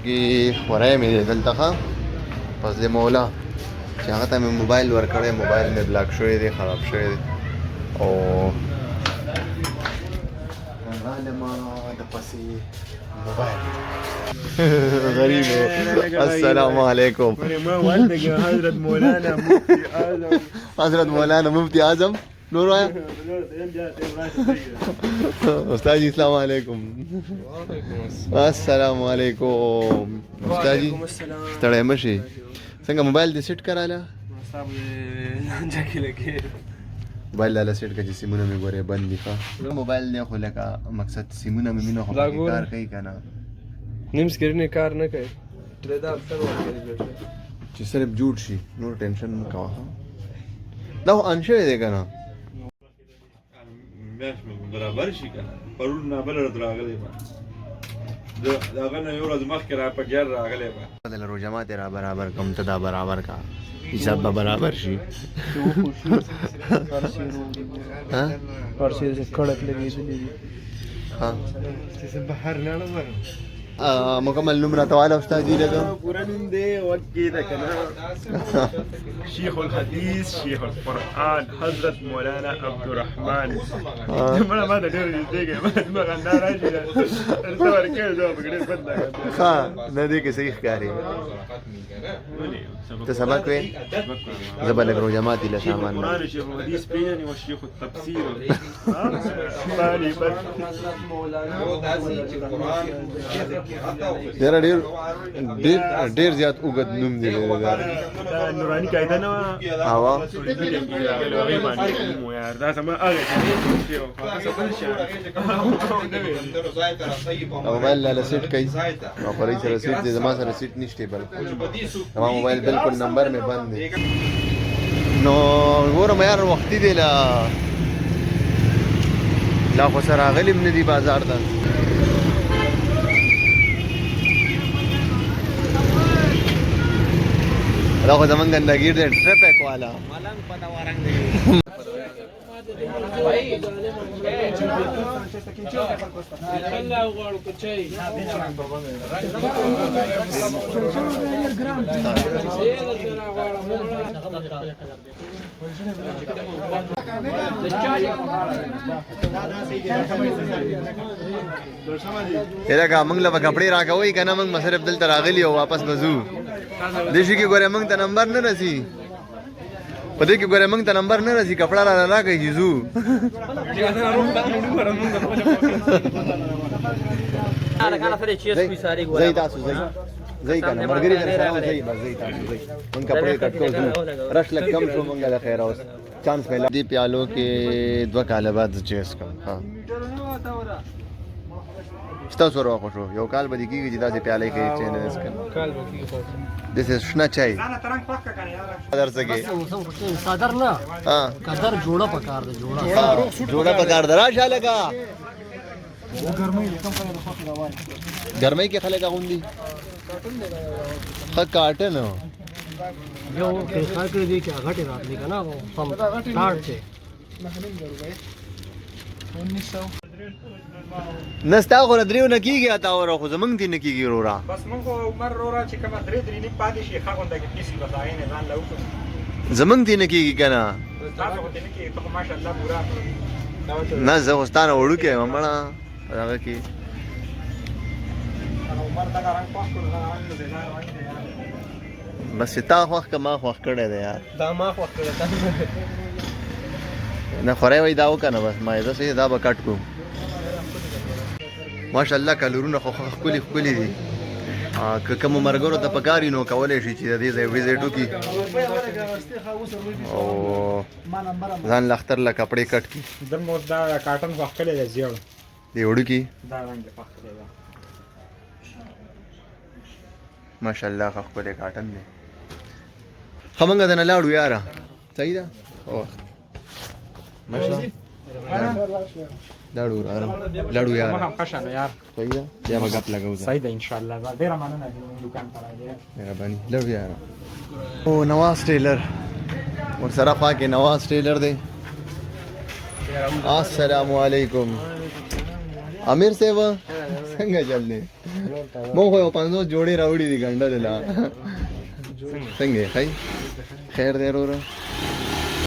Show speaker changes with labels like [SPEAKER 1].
[SPEAKER 1] کې خورای مې دلته ښه پس د مولا چې هغه ته مې موبایل ورکړی موبایل مې بلاک شوی دی خراب شوی دی او غالما د پسې موبایل غریب السلام علیکم حضرت مولانا مفتی اعظم نور آیا استاد جی السلام علیکم السلام علیکم استاد جی ستړی مشي څنګه موبایل دې سیټ کراله موبایل لاله سیټ کړه چې سیمونه مې ګورې بند دي ښه موبایل دی خو لکه مقصد سیمونه مې مینه خو پکې کار کوي که نه
[SPEAKER 2] نیم سکرین یې کار نه کوي
[SPEAKER 1] چې صرف جوړ شي نور ټینشن مه کوه دا خو ان شوی دی که نه
[SPEAKER 3] میاشت مې برابر شي که نه پرون نابله راته راغلی به د هغه نه یو ورځ مخکې را په ګیر راغلی به
[SPEAKER 1] د لرو جماعت را برابر کم ته دا برابر کا حساب به برابر شي
[SPEAKER 2] پرسې کړک لګېدلې دي
[SPEAKER 3] بهر لاړم
[SPEAKER 1] مکمل نوم راته واله استاد جي لګه
[SPEAKER 3] پورا نوم دی وکې ده که نه شیخ الحدیث شیخ القرآن حضرت مولانا عبدالرحمن مړه ما ته ډېر نږدې کړې زما خندا راشي درته ورکړې زه به ډېر بد لګم
[SPEAKER 1] ښه نه دی که صحیح ښکاري ته سبق وې زه به لږ روژه ماتي له سامان
[SPEAKER 3] قرآن شیخ الحدیث پېژنې و شیخ التفسیر
[SPEAKER 1] یاره ډېر زیات اوږد نوم دی
[SPEAKER 3] دا نوراني قاعده نه وه
[SPEAKER 1] هوا
[SPEAKER 3] هغې باندې کوم یار دا زما هغه
[SPEAKER 1] موبایل لاله سیټ کوي او فرای سره سیټ دی زما سره سیټ نشته بلکې زما موبایل بالکل نمبر مې بند دی نو ګورم یار وختي دی لا خو سره راغلی هم نه دي بازار ته دا خو زمونږ ګندګیر دی ټرپک والا ملنګ پته ورنګ دی یاره موږ له به کپړې راکوئ که نه موږ صرف دلته راغلي او واپس به ځو دې شي کې ګورې موږ ته نمبر نه رسي په دې کې ګورې موږ ته نمبر نه رسي کپړه راله راکړئ چې ځو ځئ تاسو ځئ که نه ملګري درسره وو ځئ بس ځئ تاسو ځئ موږ کپړې کټ کوو ځو رش لږ کم شو موږ له خیره اوس چانس پیدا دې پیالو کې 2 کاله بعد زه چیس کوم ها ستاسو ورو خو شو یو کال به دې کېږي چې داسې پیالې کوي چې نه څښم داسې شنه چای درڅه کې
[SPEAKER 4] صدر نه قدر جوړه پکار ده
[SPEAKER 1] جوړه پکار ده راشه لګه ګرمۍ کې خلک اغوندي ښه کاټن
[SPEAKER 4] یو خلک دې کې غټه راتلی کنه سم کارت છે
[SPEAKER 1] نستا خو دریو نه کېږي اته وره خو زمونږ دې نه کېږي وروره
[SPEAKER 3] بس موږ خو عمر وروره چې کومه درې نه پاتې شي ښه غونډه کې پیسې به ځای نه ځان له وکړو
[SPEAKER 1] زمونږ دې نه کېږي که نه
[SPEAKER 3] تاسو خو دې نه کېږي ته خو ماشاءالله پوره
[SPEAKER 1] نه زه خو ستا نه وړوکی یم مړه په هغه کې
[SPEAKER 3] عمر دغه رنګ خوښ کړو دغه رنګ د ځای رنګ دی
[SPEAKER 1] بس چې تا خوښ که ما خوښ کړی دی یار
[SPEAKER 2] دا ما خوښ کړی
[SPEAKER 1] نه خورای وای دا وکنه بس ما زه صحیح دا به کټ کوم ماشاءالله کلرونه خو ښکلي ښکلي دي که کومو ملګرو ته پکار وي نو کولی شي چې د دې ځای وزټ وکړي او ځان له اختر له کپړې کټ کړي
[SPEAKER 3] در مو دا کاټن خوښ کړی دی زیړ
[SPEAKER 1] دی وړوکي
[SPEAKER 3] دا رنګ دی خوښ کړی دی
[SPEAKER 1] ماشاءالله ښه ښکلی کاټن دی ښه موږ دنه لاړو یاره صحیح ده ماشاءالله لاړو لاړو یاره
[SPEAKER 3] خوشاله یار
[SPEAKER 1] صحیح ده بیا به ګپ لګوو
[SPEAKER 3] صحیح ده ان شاء الله ډېره مننه چې موږ دکان ته راغلي
[SPEAKER 1] مهرباني لاړو یاره او نواز ټیلر ورسره خوا کې نواز ټیلر دی السلام علیکم امیر صاحب څنګه چل دی مونږ خو یو 50 جوړې راوړي دي ګنډلې لا څنګه خی خیر دی وروره